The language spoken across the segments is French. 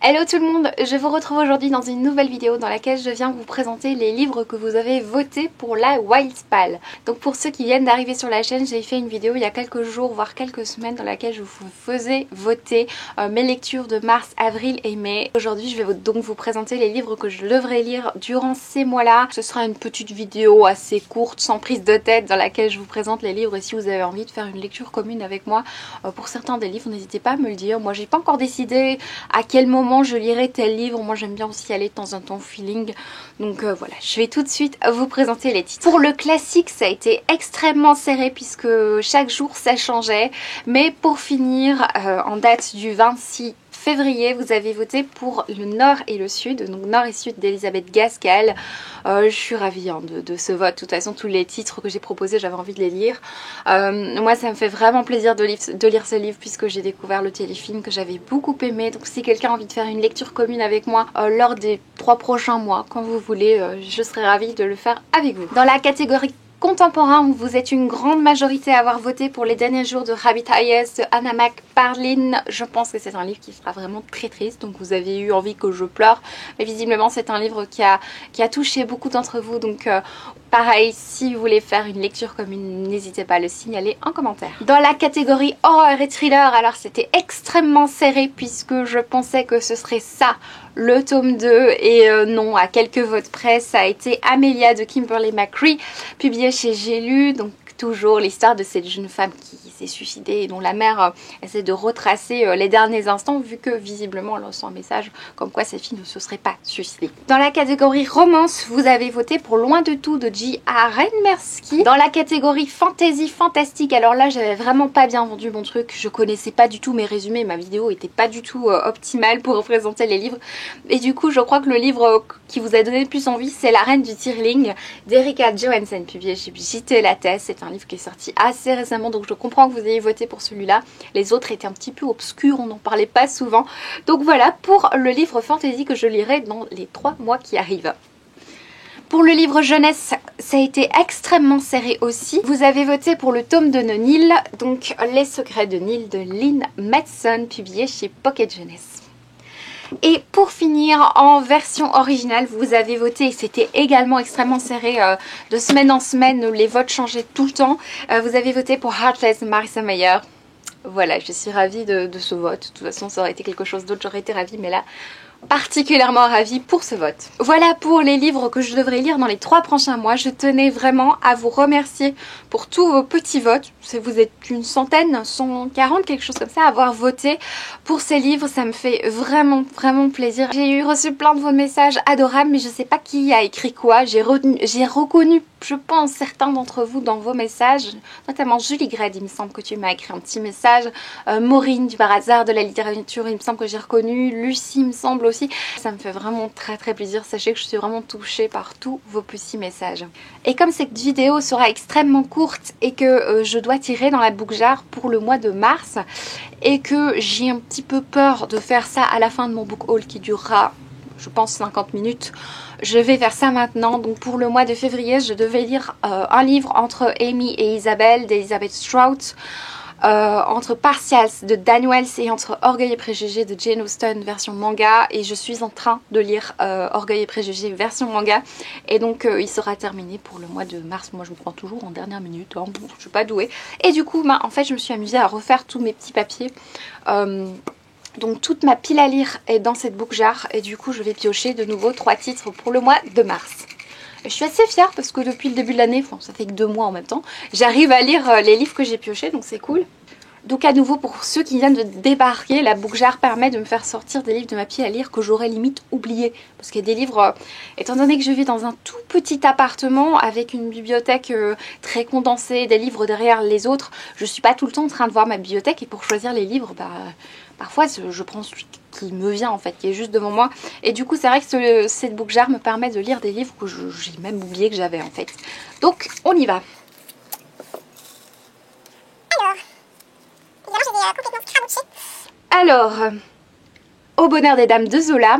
Hello tout le monde, je vous retrouve aujourd'hui dans une nouvelle vidéo dans laquelle je viens vous présenter les livres que vous avez votés pour la Wildspal. Donc pour ceux qui viennent d'arriver sur la chaîne, j'ai fait une vidéo il y a quelques jours, voire quelques semaines, dans laquelle je vous faisais voter mes lectures de mars, avril et mai. Aujourd'hui je vais donc vous présenter les livres que je devrais lire durant ces mois-là. Ce sera une petite vidéo assez courte, sans prise de tête, dans laquelle je vous présente les livres et si vous avez envie de faire une lecture commune avec moi pour certains des livres, n'hésitez pas à me le dire. Moi j'ai pas encore décidé à quel moment je lirai tel livre, moi j'aime bien aussi aller de temps en temps feeling, donc voilà, je vais tout de suite vous présenter les titres. Pour le classique ça a été extrêmement serré puisque chaque jour ça changeait, mais pour finir en date du 26 février, vous avez voté pour le Nord et le Sud, donc Nord et Sud d'Elisabeth Gaskell. Je suis ravie de ce vote. De toute façon, tous les titres que j'ai proposés, j'avais envie de les lire. Moi, ça me fait vraiment plaisir de lire ce livre puisque j'ai découvert le téléfilm que j'avais beaucoup aimé. Donc, si quelqu'un a envie de faire une lecture commune avec moi lors des 3 prochains mois, quand vous voulez, je serai ravie de le faire avec vous. Dans la catégorie contemporain, où vous êtes une grande majorité à avoir voté pour Les Derniers Jours de Rabbit Eyes de Anna McParlin. Je pense que c'est un livre qui sera vraiment très triste, donc vous avez eu envie que je pleure, mais visiblement c'est un livre qui a touché beaucoup d'entre vous, donc pareil, si vous voulez faire une lecture commune, n'hésitez pas à le signaler en commentaire. Dans la catégorie horreur et thriller, alors c'était extrêmement serré puisque je pensais que ce serait ça le tome 2 et non, à quelques votes près, ça a été Amelia de Kimberly McCree, publié chez J'ai lu, donc toujours l'histoire de cette jeune femme qui s'est suicidée et dont la mère essaie de retracer les derniers instants vu que visiblement elle reçoit un message comme quoi sa fille ne se serait pas suicidée. Dans la catégorie romance, vous avez voté pour Loin de tout de J.A. Renmersky. Dans la catégorie fantasy fantastique, alors là j'avais vraiment pas bien vendu mon truc, je connaissais pas du tout mes résumés, ma vidéo était pas du tout optimale pour représenter les livres et du coup je crois que le livre qui vous a donné le plus envie c'est La Reine du Tirling d'Erika Johansen, publié chez JT Lattès. C'est un livre qui est sorti assez récemment, donc je comprends que vous ayez voté pour celui-là. Les autres étaient un petit peu obscurs, on n'en parlait pas souvent. Donc voilà pour le livre fantasy que je lirai dans les 3 mois qui arrivent. Pour le livre jeunesse, ça a été extrêmement serré aussi. Vous avez voté pour le tome 2 de Neil, donc Les Secrets de Neil de Lynn Matson, publié chez Pocket Jeunesse. Et pour finir, en version originale, vous avez voté, et c'était également extrêmement serré, de semaine en semaine, les votes changeaient tout le temps. Vous avez voté pour Heartless de Marissa Meyer. Voilà, je suis ravie de ce vote. De toute façon, ça aurait été quelque chose d'autre, j'aurais été ravie, mais là, particulièrement ravie pour ce vote. Voilà pour les livres que je devrais lire dans les 3 prochains mois. Je tenais vraiment à vous remercier pour tous vos petits votes. Vous êtes une centaine, 140, quelque chose comme ça, à avoir voté pour ces livres. Ça me fait vraiment plaisir. J'ai reçu plein de vos messages adorables, mais je sais pas qui a écrit quoi. J'ai reconnu, je pense, certains d'entre vous dans vos messages, notamment Julie Gred, il me semble que tu m'as écrit un petit message. Maureen du Par hasard de la littérature, il me semble que j'ai reconnu. Lucie, il me semble aussi. Ça me fait vraiment très plaisir. Sachez que je suis vraiment touchée par tous vos petits messages. Et comme cette vidéo sera extrêmement courte et que je dois tirer dans la book jar pour le mois de mars et que j'ai un petit peu peur de faire ça à la fin de mon book haul qui durera, je pense, 50 minutes. Je vais faire ça maintenant. Donc pour le mois de février, je devais lire un livre entre Amy et Isabelle d'Elizabeth Strout, entre Partials de Dan Wells et entre Orgueil et Préjugés de Jane Austen version manga, et je suis en train de lire Orgueil et Préjugés version manga et donc il sera terminé pour le mois de mars. Moi je me prends toujours en dernière minute, hein. Bon, je suis pas douée et du coup en fait je me suis amusée à refaire tous mes petits papiers. Donc toute ma pile à lire est dans cette book jar et du coup je vais piocher de nouveau 3 titres pour le mois de mars. Je suis assez fière parce que depuis le début de l'année, enfin, ça fait que 2 mois en même temps, j'arrive à lire les livres que j'ai piochés, donc c'est cool. Donc à nouveau, pour ceux qui viennent de débarquer, la book jar permet de me faire sortir des livres de ma pile à lire que j'aurais limite oublié. Parce qu'il y a des livres, étant donné que je vis dans un tout petit appartement avec une bibliothèque très condensée, des livres derrière les autres, je suis pas tout le temps en train de voir ma bibliothèque et pour choisir les livres, parfois je prends celui qui me vient en fait, qui est juste devant moi. Et du coup c'est vrai que cette book jar me permet de lire des livres que j'ai même oublié que j'avais en fait. Donc on y va. Alors, Au bonheur des dames de Zola.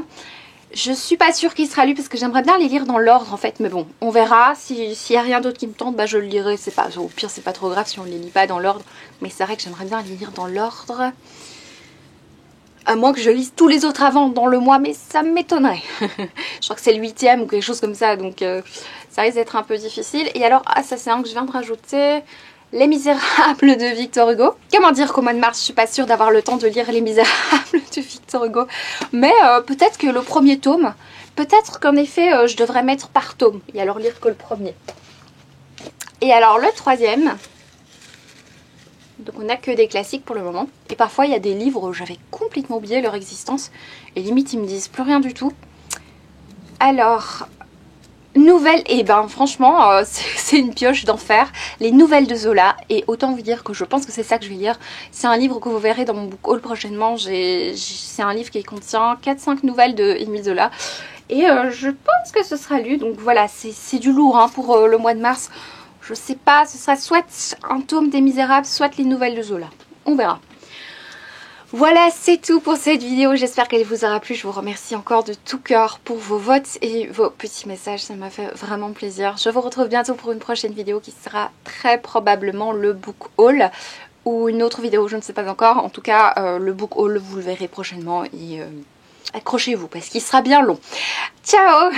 Je suis pas sûre qu'il sera lu parce que j'aimerais bien les lire dans l'ordre en fait, mais bon, on verra. S'il y a rien d'autre qui me tente, je le lirai. C'est pas, au pire, c'est pas trop grave si on les lit pas dans l'ordre, mais c'est vrai que j'aimerais bien les lire dans l'ordre. À moins que je lise tous les autres avant dans le mois, mais ça m'étonnerait. Je crois que c'est le 8e ou quelque chose comme ça, donc ça risque d'être un peu difficile. Et alors, ah ça c'est un que je viens de rajouter, Les Misérables de Victor Hugo. Comment dire qu'au mois de mars, je suis pas sûre d'avoir le temps de lire Les Misérables de Victor Hugo. Mais peut-être que le premier tome, peut-être qu'en effet, je devrais mettre par tome et alors lire que le premier. Et alors le troisième, donc on n'a que des classiques pour le moment. Et parfois il y a des livres où j'avais complètement oublié leur existence. Et limite ils me disent plus rien du tout. Alors, nouvelles, et ben franchement c'est une pioche d'enfer. Les nouvelles de Zola. Et autant vous dire que je pense que c'est ça que je vais lire. C'est un livre que vous verrez dans mon book haul prochainement. C'est un livre qui contient 4-5 nouvelles de Émile Zola. Et je pense que ce sera lu. Donc voilà, c'est du lourd hein, pour le mois de mars. Je sais pas, ce sera soit un tome des Misérables, soit les nouvelles de Zola. On verra. Voilà, c'est tout pour cette vidéo. J'espère qu'elle vous aura plu. Je vous remercie encore de tout cœur pour vos votes et vos petits messages. Ça m'a fait vraiment plaisir. Je vous retrouve bientôt pour une prochaine vidéo qui sera très probablement le book haul ou une autre vidéo, je ne sais pas encore. En tout cas, le book haul, vous le verrez prochainement et accrochez-vous parce qu'il sera bien long. Ciao!